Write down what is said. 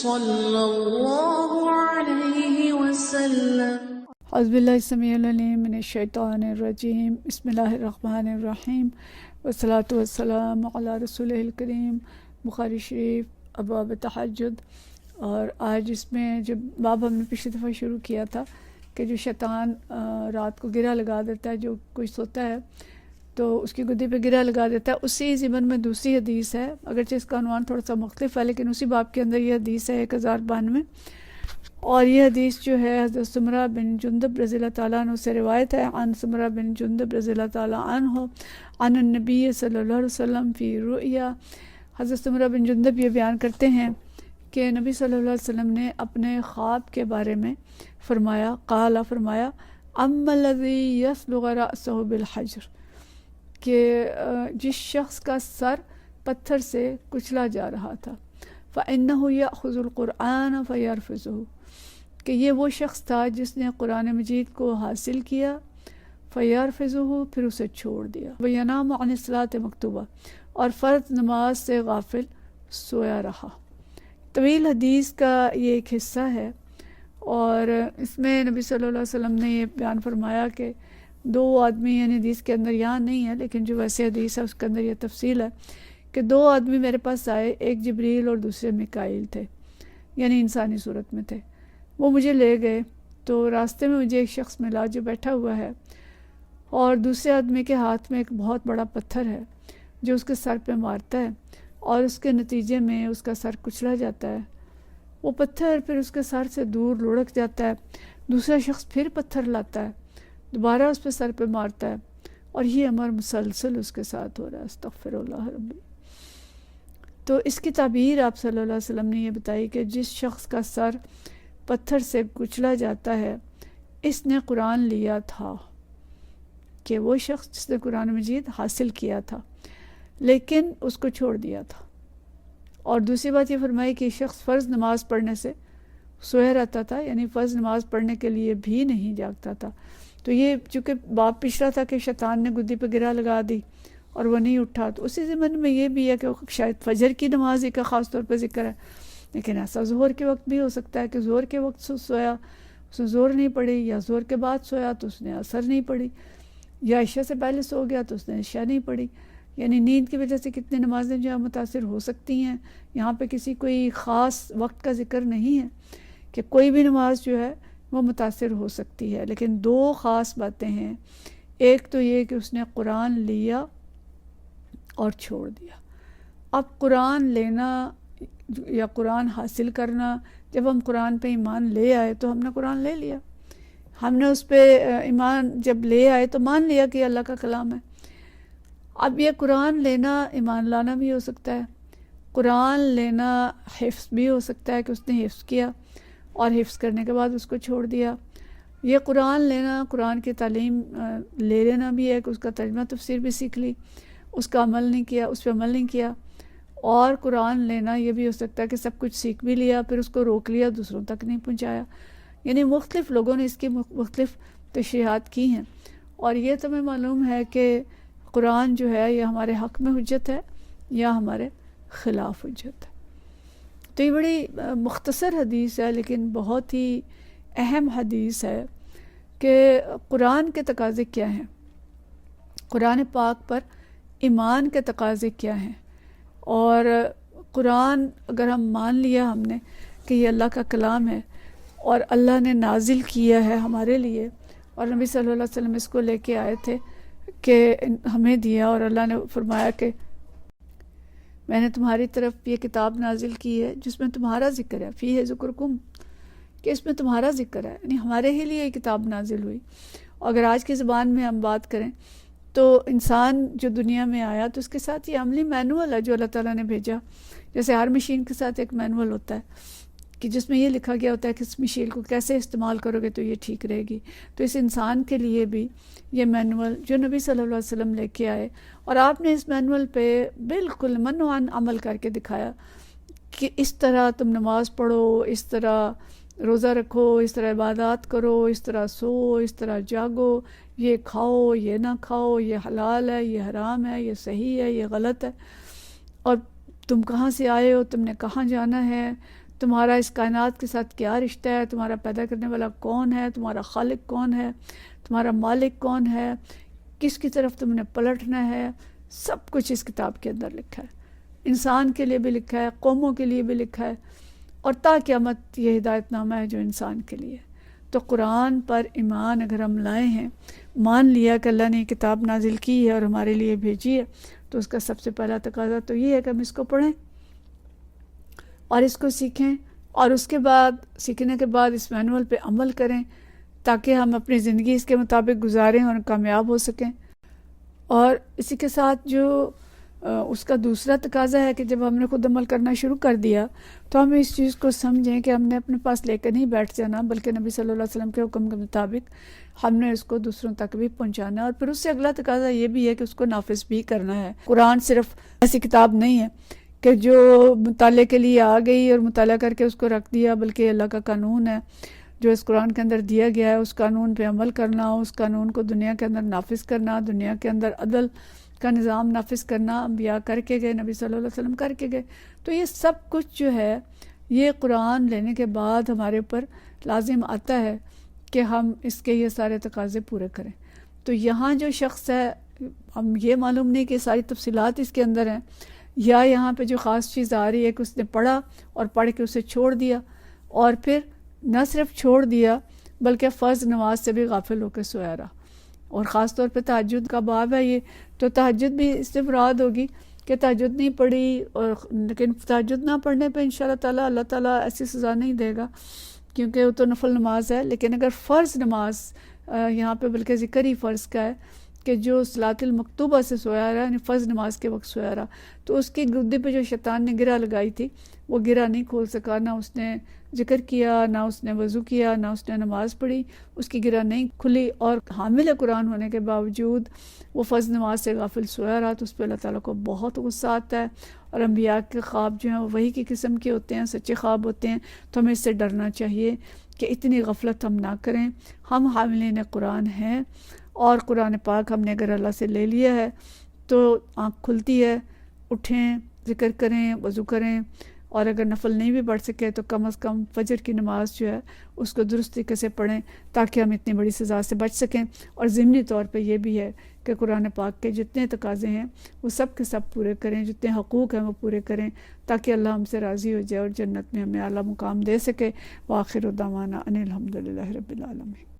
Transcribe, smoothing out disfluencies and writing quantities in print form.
صلی اللہ علیہ وسلم۔ اعوذ باللہ السمیع العلیم من الشیطان الرجیم، بسم اللہ الرحمن الرحیم، والصلاة والسلام علی رسولہ الکریم۔ بخاری شریف ابواب تہجد، اور آج اس میں جو باب ہم نے پچھلی دفعہ شروع کیا تھا کہ جو شیطان رات کو گرہ لگا دیتا ہے، جو کوئی سوتا ہے تو اس کی گدی پہ گرہ لگا دیتا ہے، اسی ضمن میں دوسری حدیث ہے، اگرچہ اس کا عنوان تھوڑا سا مختلف ہے لیکن اسی باب کے اندر یہ حدیث ہے 1092، اور یہ حدیث جو ہے حضرت سمرہ بن جندب رضی اللہ تعالیٰ عنہ سے روایت ہے، عن سمرہ بن جندب رضی اللہ تعالیٰ عنہ عن النبی صلی اللہ علیہ وسلم فی رؤیا۔ حضرت سمرہ بن جندب یہ بیان کرتے ہیں کہ نبی صلی اللہ علیہ وسلم نے اپنے خواب کے بارے میں فرمایا، فرمایا اما الذی یصلغ رأسہ بالحجر، کہ جس شخص کا سر پتھر سے کچلا جا رہا تھا، فإنہ یأخذ القرآن فیرفضہ، کہ یہ وہ شخص تھا جس نے قرآن مجید کو حاصل کیا، فیرفضہ، پھر اسے چھوڑ دیا، وینام عن الصلاۃ مکتوبہ، اور فرض نماز سے غافل سویا رہا۔ طویل حدیث کا یہ ایک حصہ ہے، اور اس میں نبی صلی اللہ علیہ وسلم نے یہ بیان فرمایا کہ دو آدمی، یعنی حدیث کے اندر یہاں نہیں ہے لیکن جو ویسے حدیث ہے اس کے اندر یہ تفصیل ہے کہ دو آدمی میرے پاس آئے، ایک جبریل اور دوسرے میکائیل تھے، یعنی انسانی صورت میں تھے۔ وہ مجھے لے گئے تو راستے میں مجھے ایک شخص ملا جو بیٹھا ہوا ہے، اور دوسرے آدمی کے ہاتھ میں ایک بہت بڑا پتھر ہے جو اس کے سر پہ مارتا ہے، اور اس کے نتیجے میں اس کا سر کچلا جاتا ہے۔ وہ پتھر پھر اس کے سر سے دور لڑک جاتا ہے، دوسرا شخص پھر پتھر لاتا ہے، دوبارہ اس پہ سر پہ مارتا ہے، اور یہ امر مسلسل اس کے ساتھ ہو رہا ہے۔ استغفر اللہ ربی۔ تو اس کی تعبیر آپ صلی اللہ علیہ وسلم نے یہ بتائی کہ جس شخص کا سر پتھر سے کچلا جاتا ہے، اس نے قرآن لیا تھا، کہ وہ شخص جس نے قرآن مجید حاصل کیا تھا لیکن اس کو چھوڑ دیا تھا۔ اور دوسری بات یہ فرمائی کہ شخص فرض نماز پڑھنے سے سویا رہتا تھا، یعنی فرض نماز پڑھنے کے لیے بھی نہیں جاگتا تھا۔ تو یہ چونکہ باب پچھلا تھا کہ شیطان نے گدی پہ گرہ لگا دی اور وہ نہیں اٹھا، تو اسی ضمن میں یہ بھی ہے کہ شاید فجر کی نماز کا خاص طور پہ ذکر ہے، لیکن ایسا ظہر کے وقت بھی ہو سکتا ہے کہ ظہر کے وقت سویا، اس نے ظہر نہیں پڑھی، یا ظہر کے بعد سویا تو اس نے عصر نہیں پڑھی، یا عشاء سے پہلے سو گیا تو اس نے عشاء نہیں پڑھی۔ یعنی نیند کی وجہ سے کتنی نمازیں جو ہے متاثر ہو سکتی ہیں۔ یہاں پہ کسی کوئی خاص وقت کا ذکر نہیں ہے کہ کوئی بھی نماز جو ہے وہ متاثر ہو سکتی ہے، لیکن دو خاص باتیں ہیں۔ ایک تو یہ کہ اس نے قرآن لیا اور چھوڑ دیا۔ اب قرآن لینا یا قرآن حاصل کرنا، جب ہم قرآن پہ ایمان لے آئے تو ہم نے قرآن لے لیا، ہم نے اس پہ ایمان جب لے آئے تو مان لیا کہ اللہ کا کلام ہے۔ اب یہ قرآن لینا ایمان لانا بھی ہو سکتا ہے، قرآن لینا حفظ بھی ہو سکتا ہے کہ اس نے حفظ کیا اور حفظ کرنے کے بعد اس کو چھوڑ دیا۔ یہ قرآن لینا، قرآن کی تعلیم لے لینا بھی ہے کہ اس کا ترجمہ تفسیر بھی سیکھ لی، اس کا عمل نہیں کیا، اس پہ عمل نہیں کیا۔ اور قرآن لینا یہ بھی ہو سکتا ہے کہ سب کچھ سیکھ بھی لیا، پھر اس کو روک لیا، دوسروں تک نہیں پہنچایا۔ یعنی مختلف لوگوں نے اس کی مختلف تشریحات کی ہیں، اور یہ تو ہمیں معلوم ہے کہ قرآن جو ہے یہ ہمارے حق میں حجت ہے یا ہمارے خلاف حجت ہے۔ تو یہ بڑی مختصر حدیث ہے لیکن بہت ہی اہم حدیث ہے کہ قرآن کے تقاضے کیا ہیں، قرآن پاک پر ایمان کے تقاضے کیا ہیں، اور قرآن اگر ہم مان لیا ہم نے کہ یہ اللہ کا کلام ہے اور اللہ نے نازل کیا ہے ہمارے لیے، اور نبی صلی اللہ علیہ وسلم اس کو لے کے آئے تھے کہ ہمیں دیا، اور اللہ نے فرمایا کہ میں نے تمہاری طرف یہ کتاب نازل کی ہے جس میں تمہارا ذکر ہے، فیہ ذکرکم، کہ اس میں تمہارا ذکر ہے، یعنی ہمارے ہی لیے یہ کتاب نازل ہوئی۔ اگر آج کی زبان میں ہم بات کریں تو انسان جو دنیا میں آیا تو اس کے ساتھ یہ عملی مینول ہے جو اللہ تعالیٰ نے بھیجا، جیسے ہر مشین کے ساتھ ایک مینول ہوتا ہے کہ جس میں یہ لکھا گیا ہوتا ہے کہ اس مشین کو کیسے استعمال کرو گے تو یہ ٹھیک رہے گی۔ تو اس انسان کے لیے بھی یہ مینول جو نبی صلی اللہ علیہ وسلم لے کے آئے، اور آپ نے اس مینول پہ بالکل منوعاً عمل کر کے دکھایا کہ اس طرح تم نماز پڑھو، اس طرح روزہ رکھو، اس طرح عبادات کرو، اس طرح سو، اس طرح جاگو، یہ کھاؤ، یہ نہ کھاؤ، یہ حلال ہے، یہ حرام ہے، یہ صحیح ہے، یہ غلط ہے، اور تم کہاں سے آئے ہو، تم نے کہاں جانا ہے، تمہارا اس کائنات کے ساتھ کیا رشتہ ہے، تمہارا پیدا کرنے والا کون ہے، تمہارا خالق کون ہے، تمہارا مالک کون ہے، کس کی طرف تم نے پلٹنا ہے، سب کچھ اس کتاب کے اندر لکھا ہے۔ انسان کے لیے بھی لکھا ہے، قوموں کے لیے بھی لکھا ہے، اور تا قیامت یہ ہدایت نامہ ہے جو انسان کے لیے۔ تو قرآن پر ایمان اگر ہم لائے ہیں، مان لیا کہ اللہ نے یہ کتاب نازل کی ہے اور ہمارے لیے بھیجی ہے، تو اس کا سب سے پہلا تقاضا تو یہ ہے کہ ہم اس کو پڑھیں اور اس کو سیکھیں، اور اس کے بعد سیکھنے کے بعد اس مینول پہ عمل کریں تاکہ ہم اپنی زندگی اس کے مطابق گزاریں اور کامیاب ہو سکیں۔ اور اسی کے ساتھ جو اس کا دوسرا تقاضا ہے کہ جب ہم نے خود عمل کرنا شروع کر دیا تو ہم اس چیز کو سمجھیں کہ ہم نے اپنے پاس لے کر نہیں بیٹھ جانا، بلکہ نبی صلی اللہ علیہ وسلم کے حکم کے مطابق ہم نے اس کو دوسروں تک بھی پہنچانا ہے۔ اور پھر اس سے اگلا تقاضا یہ بھی ہے کہ اس کو نافذ بھی کرنا ہے۔ قرآن صرف ایسی کتاب نہیں ہے کہ جو مطالعے کے لیے آ گئی اور مطالعہ کر کے اس کو رکھ دیا، بلکہ اللہ کا قانون ہے جو اس قرآن کے اندر دیا گیا ہے، اس قانون پہ عمل کرنا، اس قانون کو دنیا کے اندر نافذ کرنا، دنیا کے اندر عدل کا نظام نافذ کرنا۔ انبیاء کر کے گئے، نبی صلی اللہ علیہ وسلم کر کے گئے۔ تو یہ سب کچھ جو ہے یہ قرآن لینے کے بعد ہمارے اوپر لازم آتا ہے کہ ہم اس کے یہ سارے تقاضے پورے کریں۔ تو یہاں جو شخص ہے، ہم یہ معلوم نہیں کہ ساری تفصیلات اس کے اندر ہیں، یا یہاں پہ جو خاص چیز آ رہی ہے کہ اس نے پڑھا اور پڑھ کے اسے چھوڑ دیا، اور پھر نہ صرف چھوڑ دیا بلکہ فرض نماز سے بھی غافل ہو کے سویا رہا۔ اور خاص طور پہ تہجد کا باب ہے یہ، تو تہجد بھی اس سے مراد ہوگی کہ تہجد نہیں پڑھی، اور لیکن تہجد نہ پڑھنے پہ انشاءاللہ تعالیٰ اللہ تعالیٰ ایسی سزا نہیں دے گا کیونکہ وہ تو نفل نماز ہے۔ لیکن اگر فرض نماز یہاں پہ بلکہ ذکر ہی فرض کا ہے کہ جو صلاۃ المکتوبہ سے سویا رہا، یعنی فرض نماز کے وقت سویا رہا، تو اس کی گردے پہ جو شیطان نے گرہ لگائی تھی وہ گرہ نہیں کھول سکا، نہ اس نے ذکر کیا، نہ اس نے وضو کیا، نہ اس نے نماز پڑھی، اس کی گرہ نہیں کھلی، اور حامل قرآن ہونے کے باوجود وہ فرض نماز سے غافل سویا رہا، تو اس پہ اللہ تعالیٰ کو بہت غصہ آتا ہے۔ اور انبیاء کے خواب جو ہیں وہ وہی کی قسم کے ہوتے ہیں، سچے خواب ہوتے ہیں، تو ہمیں اس سے ڈرنا چاہیے کہ اتنی غفلت ہم نہ کریں۔ ہم حاملین قرآن ہیں، اور قرآن پاک ہم نے اگر اللہ سے لے لیا ہے تو آنکھ کھلتی ہے، اٹھیں، ذکر کریں، وضو کریں، اور اگر نفل نہیں بھی پڑھ سکے تو کم از کم فجر کی نماز جو ہے اس کو درست طریقے سے پڑھیں تاکہ ہم اتنی بڑی سزا سے بچ سکیں۔ اور ضمنی طور پہ یہ بھی ہے کہ قرآن پاک کے جتنے تقاضے ہیں وہ سب کے سب پورے کریں، جتنے حقوق ہیں وہ پورے کریں تاکہ اللہ ہم سے راضی ہو جائے اور جنت میں ہمیں اعلیٰ مقام دے سکے۔ وآخر دعوانا ان الحمدللہ رب العالمین۔